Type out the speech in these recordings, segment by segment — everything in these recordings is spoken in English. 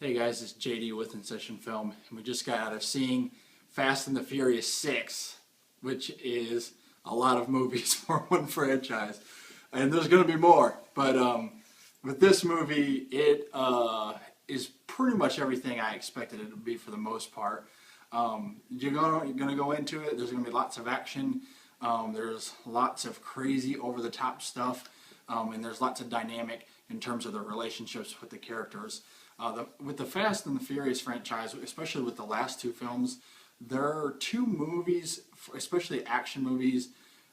Hey guys, it's JD with In Session Film, and we just got out of seeing Fast and the Furious 6, which is a lot of movies for one franchise. And there's going to be more, but with this movie, it is pretty much everything I expected it to be for the most part. You're going to go into it, there's going to be lots of action, there's lots of crazy over-the-top stuff, and there's lots of dynamic in terms of the relationships with the characters. With the Fast and the Furious franchise, especially with the last two films, there are two movies, especially action movies,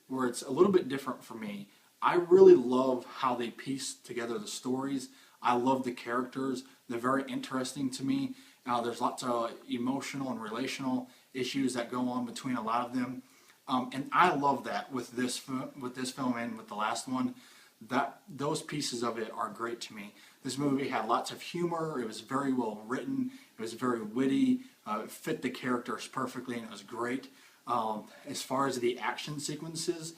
where it's a little bit different for me. I really love how they piece together the stories. I love the characters. They're very interesting to me. There's lots of emotional and relational issues that go on between a lot of them. And I love that with this film and with the last one. Those pieces of it are great to me. This movie had lots of humor. It was very well written. It was very witty. It fit the characters perfectly, and it was great. As far as the action sequences,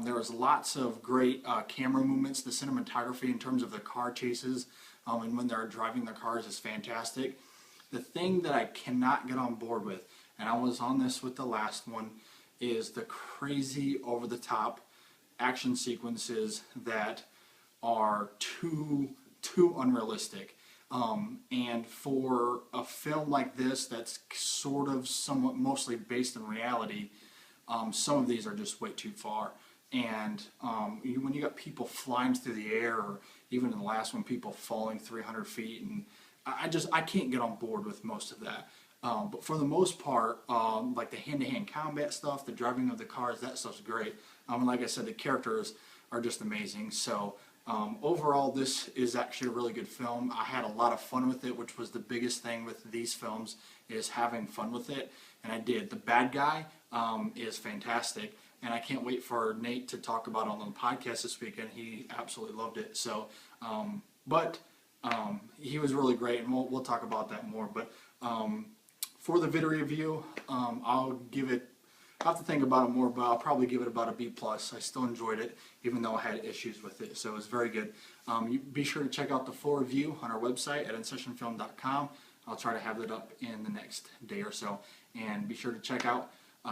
there was lots of great camera movements. The cinematography in terms of the car chases and when they're driving the cars is fantastic. The thing that I cannot get on board with, and I was on this with the last one, is the crazy over-the-top action sequences that are too unrealistic. And for a film like this that's sort of somewhat mostly based in reality, some of these are just way too far. And when you got people flying through the air, or even in the last one, people falling 300 feet, and I can't get on board with most of that. But for the most part, like the hand-to-hand combat stuff, the driving of the cars, that stuff's great. And like I said, the characters are just amazing. So overall, this is actually a really good film. I had a lot of fun with it, which was the biggest thing with these films, is having fun with it. And I did. The bad guy is fantastic. And I can't wait for Nate to talk about it on the podcast this weekend. He absolutely loved it. So, he was really great, and we'll talk about that more. But for the video review, I'll have to think about it more, but I'll probably give it about a B+. I still enjoyed it, even though I had issues with it, so it was very good. Be sure to check out the full review on our website at InSessionFilm.com. I'll try to have it up in the next day or so. And be sure to check out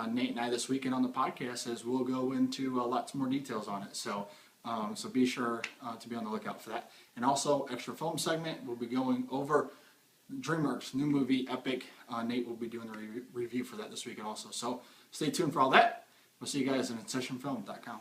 Nate and I this weekend on the podcast, as we'll go into lots more details on it. So be sure to be on the lookout for that. And also, extra film segment, we'll be going over DreamWorks' new movie, Epic. Nate will be doing the review for that this weekend also. So stay tuned for all that. We'll see you guys at InSessionFilm.com.